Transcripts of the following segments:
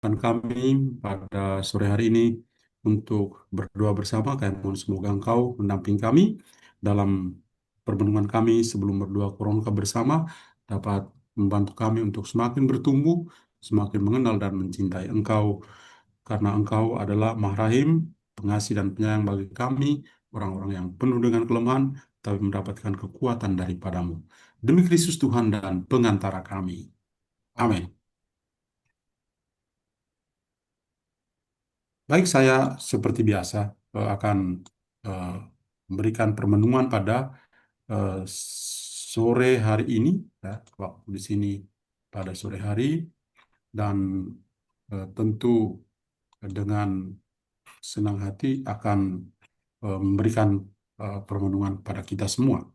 Dan kami pada sore hari ini untuk berdoa bersama. Kami mohon semoga Engkau mendamping kami dalam permenungan kami sebelum berdoa Koronka bersama, dapat membantu kami untuk semakin bertumbuh, semakin mengenal dan mencintai Engkau, karena Engkau adalah Maha Rahim, pengasih dan penyayang bagi kami, orang-orang yang penuh dengan kelemahan, tapi mendapatkan kekuatan daripadamu. Demi Kristus Tuhan dan pengantara kami. Amin. Baik, saya seperti biasa akan eh, memberikan permenungan pada eh, sore hari ini, ya, waktu di sini pada sore hari, dan tentu dengan senang hati akan memberikan permenungan pada kita semua.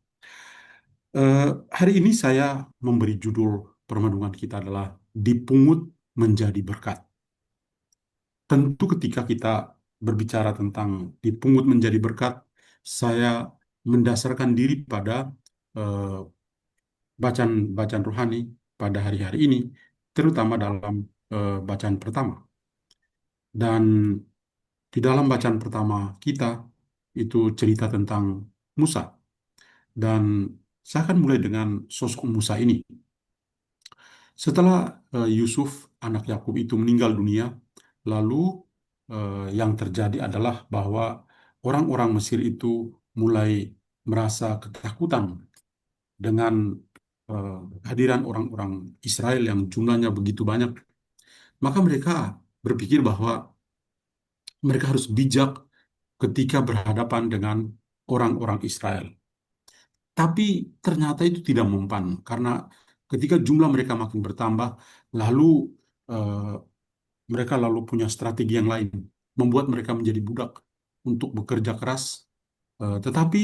Hari ini saya memberi judul permenungan kita adalah Dipungut Menjadi Berkat. Tentu ketika kita berbicara tentang dipungut menjadi berkat, saya mendasarkan diri pada eh, bacaan-bacaan rohani pada hari-hari ini, terutama dalam bacaan pertama. Dan di dalam bacaan pertama kita, itu cerita tentang Musa. Dan saya akan mulai dengan sosok Musa ini. Setelah Yusuf, anak Yakub itu meninggal dunia, lalu yang terjadi adalah bahwa orang-orang Mesir itu mulai merasa ketakutan dengan eh, kehadiran orang-orang Israel yang jumlahnya begitu banyak. Maka mereka berpikir bahwa mereka harus bijak ketika berhadapan dengan orang-orang Israel. Tapi ternyata itu tidak mempan, karena ketika jumlah mereka makin bertambah, lalu eh, mereka lalu punya strategi yang lain, membuat mereka menjadi budak untuk bekerja keras. Tetapi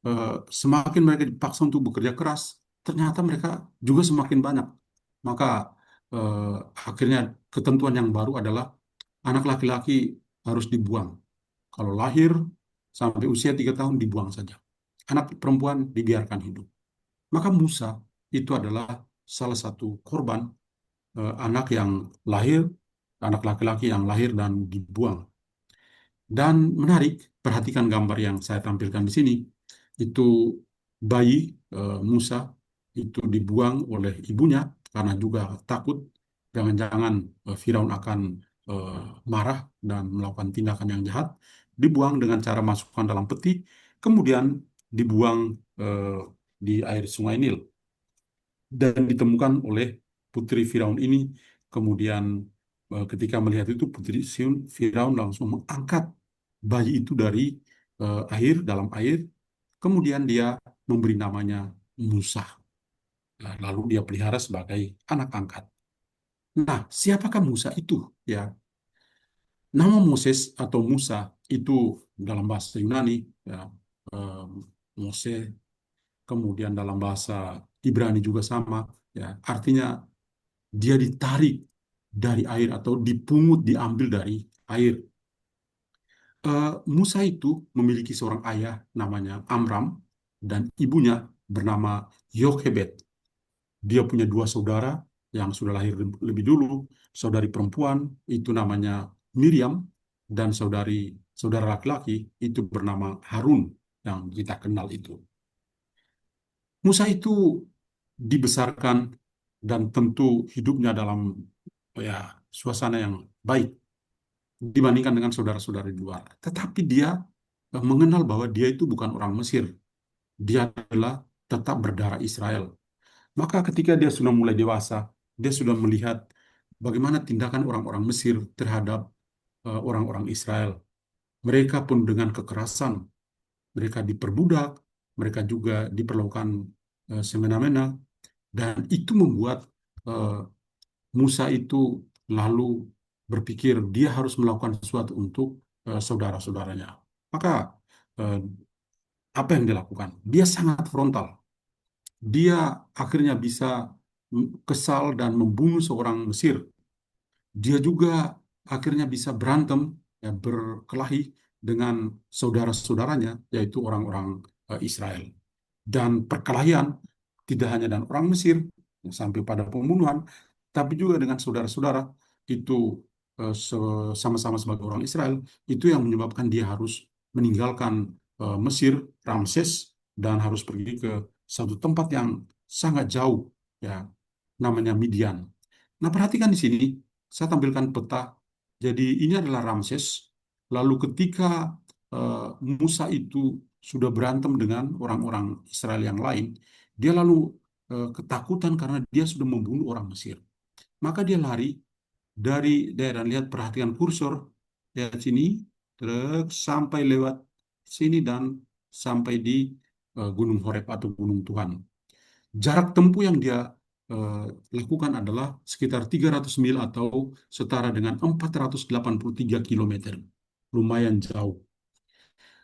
eh, semakin mereka dipaksa untuk bekerja keras, ternyata mereka juga semakin banyak. Maka eh, akhirnya ketentuan yang baru adalah anak laki-laki harus dibuang. Kalau lahir sampai usia 3 tahun dibuang saja. Anak perempuan dibiarkan hidup. Maka Musa itu adalah salah satu korban anak yang lahir, anak laki-laki yang lahir dan dibuang. Dan menarik, perhatikan gambar yang saya tampilkan di sini. Itu bayi Musa itu dibuang oleh ibunya karena juga takut jangan-jangan Firaun akan eh, marah dan melakukan tindakan yang jahat. Dibuang dengan cara masukkan dalam peti, kemudian dibuang eh, di air Sungai Nil dan ditemukan oleh putri Firaun ini. Kemudian ketika melihat itu putri Firaun langsung mengangkat bayi itu dari air, dalam air, kemudian dia memberi namanya Musa. Nah, lalu dia pelihara sebagai anak angkat. Nah, siapakah Musa itu? Ya, nama Moses atau Musa itu dalam bahasa Yunani, ya, eh, Mose, kemudian dalam bahasa Ibrani juga sama, ya, artinya dia ditarik dari air atau dipungut, diambil dari air. Musa itu memiliki seorang ayah namanya Amram dan ibunya bernama Yochebed. Dia punya dua saudara yang sudah lahir lebih dulu. Saudari perempuan itu namanya Miriam dan saudara laki-laki itu bernama Harun yang kita kenal itu. Musa itu dibesarkan dan tentu hidupnya dalam ya suasana yang baik dibandingkan dengan saudara-saudara di luar. Tetapi dia mengenal bahwa dia itu bukan orang Mesir. Dia adalah tetap berdarah Israel. Maka ketika dia sudah mulai dewasa, dia sudah melihat bagaimana tindakan orang-orang Mesir terhadap orang-orang Israel. Mereka pun dengan kekerasan, mereka diperbudak, mereka juga diperlakukan semena-mena, dan itu membuat eh, Musa itu lalu berpikir dia harus melakukan sesuatu untuk saudara-saudaranya. Maka eh, apa yang dilakukan? Dia sangat frontal. Dia akhirnya bisa kesal dan membunuh seorang Mesir. Dia juga akhirnya bisa berantem, ya, berkelahi dengan saudara-saudaranya, yaitu orang-orang Israel. Dan perkelahian tidak hanya dengan orang Mesir, yang sampai pada pembunuhan, tapi juga dengan saudara-saudara itu. sama-sama sebagai orang Israel, itu yang menyebabkan dia harus meninggalkan Mesir, Ramses, dan harus pergi ke satu tempat yang sangat jauh, ya, namanya Midian. Nah, perhatikan di sini, saya tampilkan peta. Jadi ini adalah Ramses. Lalu ketika Musa itu sudah berantem dengan orang-orang Israel yang lain, dia lalu ketakutan karena dia sudah membunuh orang Mesir. Maka dia lari dari daerah, lihat, perhatikan kursor, lihat sini, terus sampai lewat sini dan sampai di Gunung Horeb atau Gunung Tuhan. Jarak tempuh yang dia eh, lakukan adalah sekitar 300 mil atau setara dengan 483 kilometer. Lumayan jauh.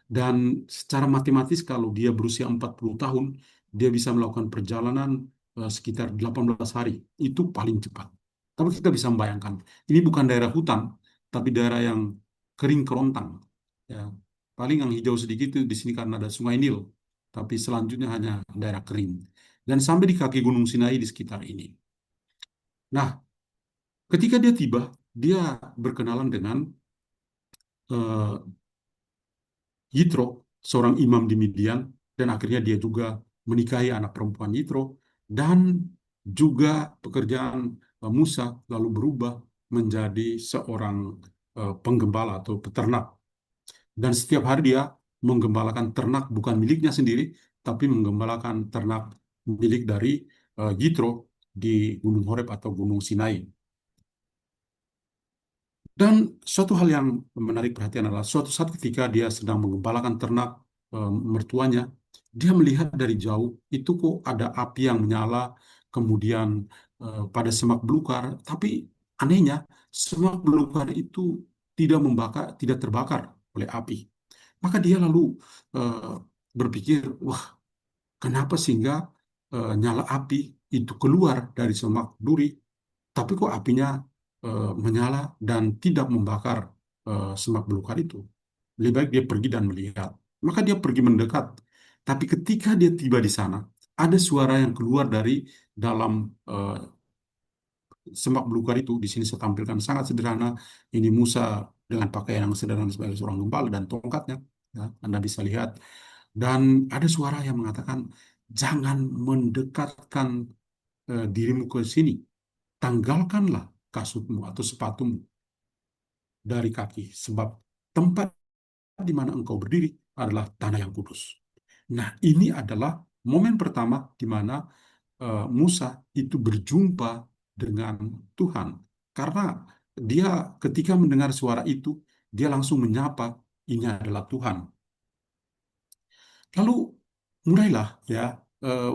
Dan secara matematis kalau dia berusia 40 tahun, dia bisa melakukan perjalanan sekitar 18 hari. Itu paling cepat. Tapi kita bisa membayangkan, ini bukan daerah hutan, tapi daerah yang kering kerontang. Ya. Paling yang hijau sedikit itu di sini karena ada Sungai Nil. Tapi selanjutnya hanya daerah kering. Dan sampai di kaki Gunung Sinai di sekitar ini. Nah, ketika dia tiba, dia berkenalan dengan eh, Yitro, seorang imam di Midian, dan akhirnya dia juga menikahi anak perempuan Yitro, dan juga pekerjaan Musa lalu berubah menjadi seorang penggembala atau peternak. Dan setiap hari dia menggembalakan ternak bukan miliknya sendiri, tapi menggembalakan ternak milik dari Yitro di Gunung Horeb atau Gunung Sinai. Dan suatu hal yang menarik perhatian adalah suatu saat ketika dia sedang mengembalakan ternak mertuanya, dia melihat dari jauh itu kok ada api yang menyala, kemudian pada semak belukar, tapi anehnya semak belukar itu tidak membakar, tidak terbakar oleh api. Maka dia lalu eh, berpikir, wah, kenapa sehingga nyala api itu keluar dari semak duri, tapi kok apinya menyala dan tidak membakar semak belukar itu. Lebih baik dia pergi dan melihat. Maka dia pergi mendekat. Tapi ketika dia tiba di sana, ada suara yang keluar dari dalam eh, semak belukar itu. Di sini saya tampilkan sangat sederhana. Ini Musa dengan pakaian yang sederhana sebagai seorang gembala dan tongkatnya. Ya, Anda bisa lihat. Dan ada suara yang mengatakan, jangan mendekatkan dirimu ke sini. Tanggalkanlah kasutmu atau sepatumu dari kaki, sebab tempat di mana engkau berdiri adalah tanah yang kudus. Nah, ini adalah momen pertama di mana Musa itu berjumpa dengan Tuhan. Karena dia ketika mendengar suara itu, dia langsung menyapa, ini adalah Tuhan. Lalu mulailah, ya,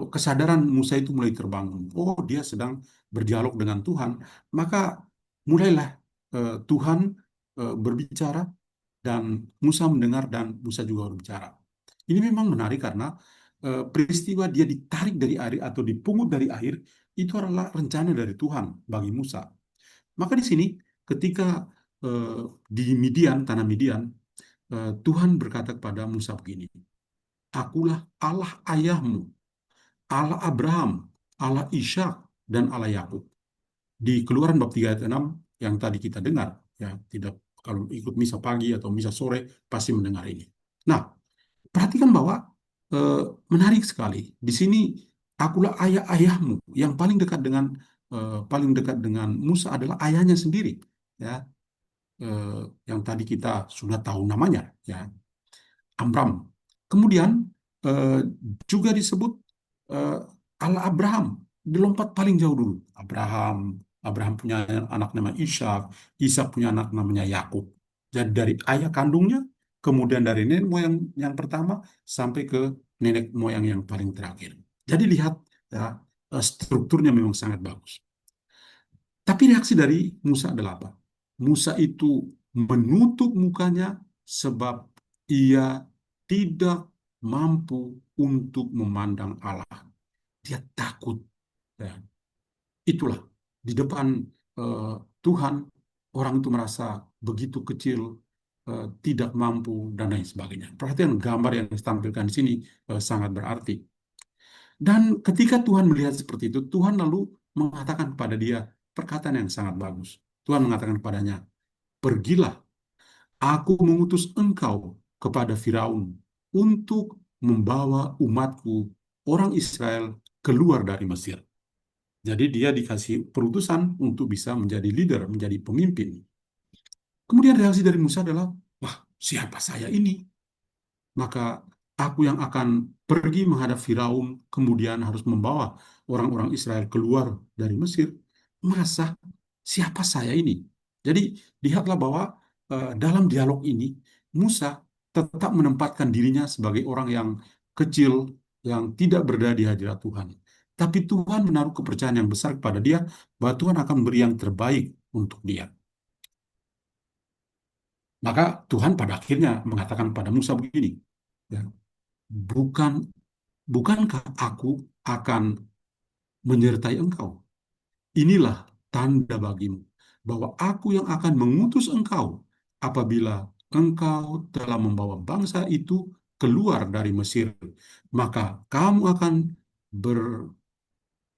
kesadaran Musa itu mulai terbangun. Oh, dia sedang berdialog dengan Tuhan. Maka mulailah Tuhan berbicara dan Musa mendengar dan Musa juga berbicara. Ini memang menarik karena peristiwa dia ditarik dari air atau dipungut dari air itu adalah rencana dari Tuhan bagi Musa. Maka di sini ketika eh, di Midian, tanah Midian, Tuhan berkata kepada Musa begini, Akulah Allah ayahmu, Allah Abraham, Allah Ishak, dan Allah Yakub. Di Keluaran bab 3 ayat 6 yang tadi kita dengar, ya, tidak, kalau ikut misa pagi atau misa sore pasti mendengar ini. Nah, perhatikan bahwa eh, menarik sekali. Di sini akulah ayah-ayahmu, yang paling dekat dengan Musa adalah ayahnya sendiri, ya, eh, yang tadi kita sudah tahu namanya, ya, Amram. Kemudian eh, juga disebut eh, Allah Abraham, dilompat paling jauh dulu. Abraham punya anak namanya Ishak, Ishak punya anak namanya Yakub. Jadi dari ayah kandungnya, kemudian dari nenek moyang yang pertama sampai ke nenek moyang yang paling terakhir. Jadi lihat, ya, strukturnya memang sangat bagus. Tapi reaksi dari Musa adalah apa? Musa itu menutup mukanya sebab ia tidak mampu untuk memandang Allah. Dia takut. Ya. Itulah di depan eh, Tuhan, orang itu merasa begitu kecil, tidak mampu dan lain sebagainya. Perhatian gambar yang ditampilkan di sini sangat berarti. Dan ketika Tuhan melihat seperti itu, Tuhan lalu mengatakan kepada dia perkataan yang sangat bagus. Tuhan mengatakan kepadanya, pergilah, aku mengutus engkau kepada Firaun untuk membawa umatku, orang Israel, keluar dari Mesir. Jadi dia dikasih perutusan untuk bisa menjadi leader, menjadi pemimpin. Kemudian reaksi dari Musa adalah, wah, siapa saya ini? Maka aku yang akan pergi menghadap Firaun, kemudian harus membawa orang-orang Israel keluar dari Mesir. Masa siapa saya ini? Jadi lihatlah bahwa dalam dialog ini Musa tetap menempatkan dirinya sebagai orang yang kecil, yang tidak berdaya di hadirat Tuhan. Tapi Tuhan menaruh kepercayaan yang besar kepada dia bahwa Tuhan akan beri yang terbaik untuk dia. Maka Tuhan pada akhirnya mengatakan pada Musa begini, ya, bukan bukankah aku akan menyertai engkau? Inilah tanda bagimu bahwa aku yang akan mengutus engkau apabila engkau telah membawa bangsa itu keluar dari Mesir. Maka kamu akan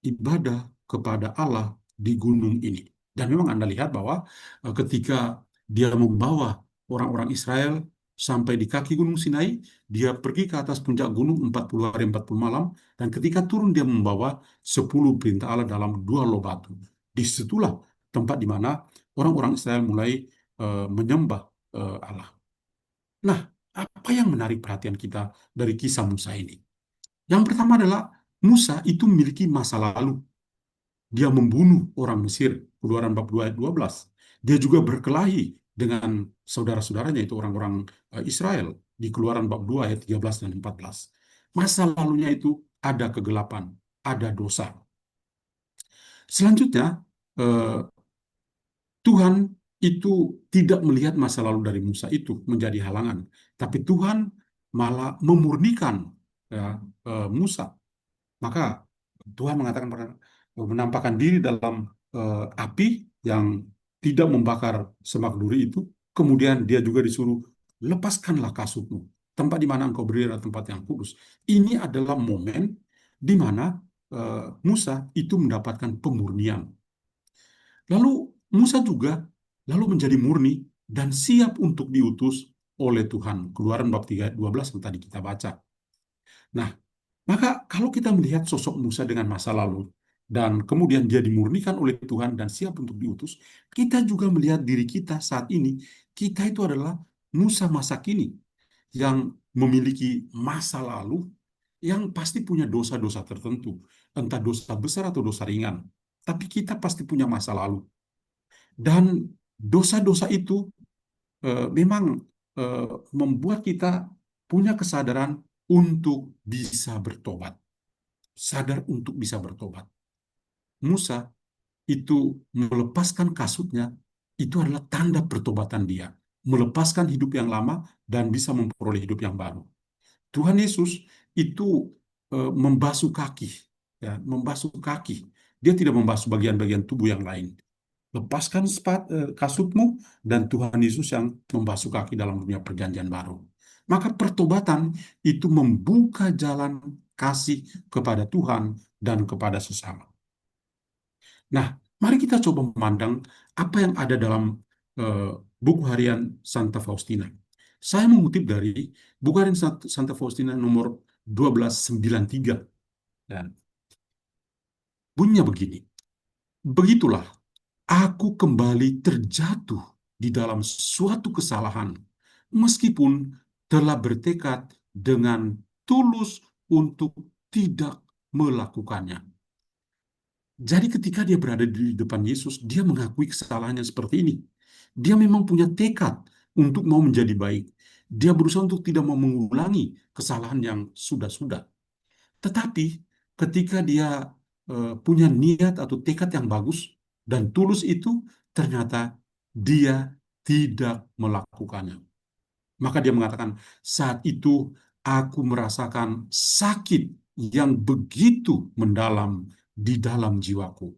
ibadah kepada Allah di gunung ini. Dan memang Anda lihat bahwa ketika dia membawa orang-orang Israel sampai di kaki Gunung Sinai, dia pergi ke atas puncak gunung 40 hari 40 malam, dan ketika turun dia membawa 10 perintah Allah dalam dua loh batu. Disitulah tempat di mana orang-orang Israel mulai menyembah Allah. Nah, apa yang menarik perhatian kita dari kisah Musa ini? Yang pertama adalah Musa itu memiliki masa lalu. Dia membunuh orang Mesir, Keluaran bab 2 ayat 12. Dia juga berkelahi dengan saudara-saudaranya, itu orang-orang Israel, di Keluaran bab 2 ayat 13 dan 14. Masa lalunya itu ada kegelapan, ada dosa. Selanjutnya, eh, Tuhan itu tidak melihat masa lalu dari Musa itu menjadi halangan, tapi Tuhan malah memurnikan ya, Musa. Maka Tuhan mengatakan menampakkan diri dalam api yang tidak membakar semak duri itu. Kemudian dia juga disuruh, lepaskanlah kasutmu. Tempat di mana engkau berdiri adalah tempat yang kudus. Ini adalah momen di mana Musa itu mendapatkan pemurnian. Lalu Musa juga lalu menjadi murni dan siap untuk diutus oleh Tuhan. Keluaran bab 3 ayat 12 yang tadi kita baca. Nah, maka kalau kita melihat sosok Musa dengan masa lalu, dan kemudian dia dimurnikan oleh Tuhan dan siap untuk diutus, kita juga melihat diri kita saat ini, kita itu adalah Musa masa kini, yang memiliki masa lalu, yang pasti punya dosa-dosa tertentu, entah dosa besar atau dosa ringan. Tapi kita pasti punya masa lalu. Dan dosa-dosa itu memang eh, membuat kita punya kesadaran untuk bisa bertobat, sadar untuk bisa bertobat. Musa itu melepaskan kasutnya, itu adalah tanda pertobatan dia, melepaskan hidup yang lama dan bisa memperoleh hidup yang baru. Tuhan Yesus itu membasuh kaki, ya, membasuh kaki. Dia tidak membasuh bagian-bagian tubuh yang lain. Lepaskan kasutmu, dan Tuhan Yesus yang membasuh kaki dalam dunia perjanjian baru. Maka pertobatan itu membuka jalan kasih kepada Tuhan dan kepada sesama. Nah, mari kita coba memandang apa yang ada dalam eh, buku harian Santa Faustina. Saya mengutip dari buku harian Santa Faustina nomor 1293. Dan bunyinya begini. Begitulah aku kembali terjatuh di dalam suatu kesalahan, meskipun telah bertekad dengan tulus untuk tidak melakukannya. Jadi ketika dia berada di depan Yesus, dia mengakui kesalahannya seperti ini. Dia memang punya tekad untuk mau menjadi baik. Dia berusaha untuk tidak mau mengulangi kesalahan yang sudah-sudah. Tetapi ketika dia punya niat atau tekad yang bagus dan tulus itu, ternyata dia tidak melakukannya. Maka dia mengatakan, saat itu aku merasakan sakit yang begitu mendalam di dalam jiwaku.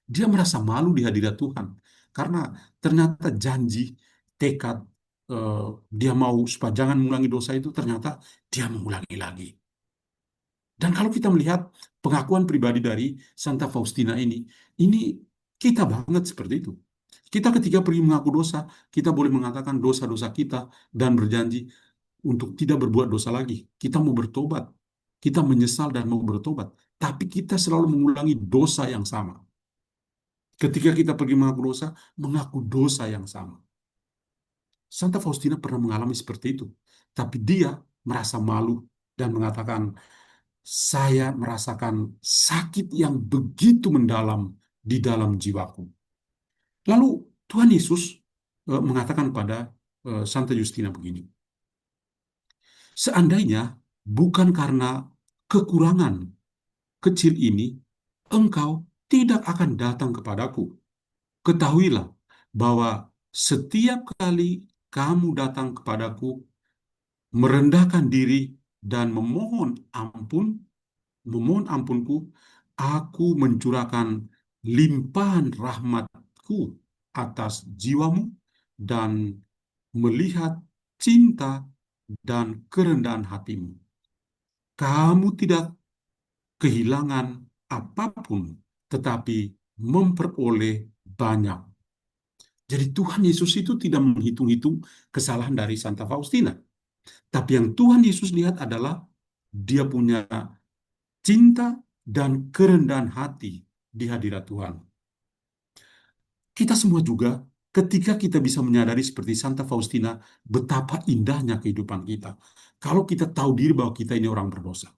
Dia merasa malu di hadirat Tuhan karena ternyata janji, tekad, eh, dia mau supaya jangan mengulangi dosa itu, ternyata dia mengulangi lagi. Dan kalau kita melihat pengakuan pribadi dari Santa Faustina ini kita banget seperti itu. Kita ketika pergi mengaku dosa, kita boleh mengatakan dosa-dosa kita dan berjanji untuk tidak berbuat dosa lagi. Kita mau bertobat, kita menyesal dan mau bertobat, tapi kita selalu mengulangi dosa yang sama. Ketika kita pergi mengaku dosa yang sama. Santa Faustina pernah mengalami seperti itu, tapi dia merasa malu dan mengatakan, saya merasakan sakit yang begitu mendalam di dalam jiwaku. Lalu Tuhan Yesus mengatakan pada Santa Justina begini, seandainya bukan karena kekurangan kecil ini, engkau tidak akan datang kepadaku. Ketahuilah bahwa setiap kali kamu datang kepadaku, merendahkan diri dan memohon ampunku, aku mencurahkan limpahan rahmatku atas jiwamu dan melihat cinta dan kerendahan hatimu. Kamu tidak kehilangan apapun, tetapi memperoleh banyak. Jadi Tuhan Yesus itu tidak menghitung-hitung kesalahan dari Santa Faustina. Tapi yang Tuhan Yesus lihat adalah dia punya cinta dan kerendahan hati di hadirat Tuhan. Kita semua juga, ketika kita bisa menyadari seperti Santa Faustina, betapa indahnya kehidupan kita. Kalau kita tahu diri bahwa kita ini orang berdosa.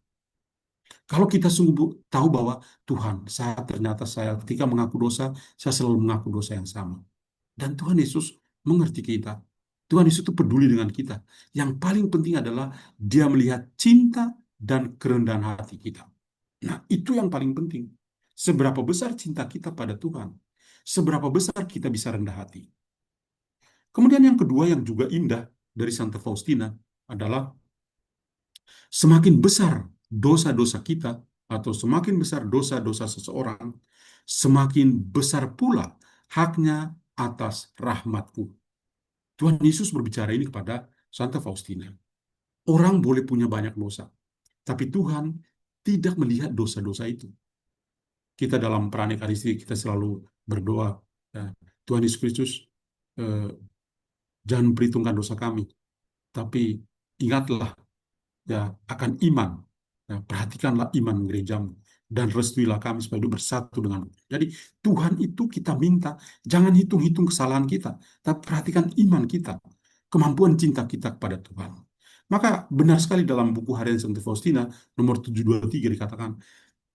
Kalau kita sungguh tahu bahwa Tuhan, saya ketika mengaku dosa, saya selalu mengaku dosa yang sama. Dan Tuhan Yesus mengerti kita. Tuhan Yesus itu peduli dengan kita. Yang paling penting adalah dia melihat cinta dan kerendahan hati kita. Nah, itu yang paling penting. Seberapa besar cinta kita pada Tuhan, seberapa besar kita bisa rendah hati. Kemudian yang kedua yang juga indah dari Santa Faustina adalah semakin besar dosa-dosa kita atau semakin besar dosa-dosa seseorang, semakin besar pula haknya atas rahmatku. Tuhan Yesus berbicara ini kepada Santa Faustina. Orang boleh punya banyak dosa, tapi Tuhan tidak melihat dosa-dosa itu. Kita dalam peran Ekaristi, kita selalu berdoa, ya, Tuhan Yesus Kristus, eh, jangan perhitungkan dosa kami, tapi ingatlah ya akan iman. Ya, perhatikanlah iman gerejamu dan restuilah kami supaya hidup bersatu denganmu. Jadi Tuhan itu kita minta, jangan hitung-hitung kesalahan kita, tapi perhatikan iman kita, kemampuan cinta kita kepada Tuhan. Maka benar sekali dalam buku Harian Santa Faustina nomor 723 dikatakan,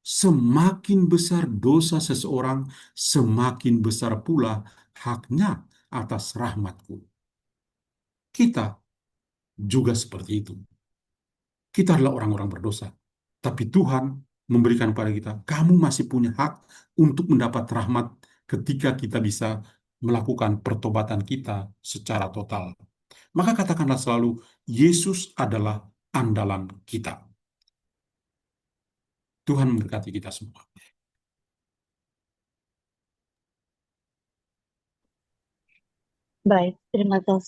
semakin besar dosa seseorang, semakin besar pula haknya atas rahmatku. Kita juga seperti itu. Kita adalah orang-orang berdosa. Tapi Tuhan memberikan pada kita, kamu masih punya hak untuk mendapat rahmat ketika kita bisa melakukan pertobatan kita secara total. Maka katakanlah selalu, Yesus adalah andalan kita. Tuhan memberkati kita semua. Baik, terima kasih.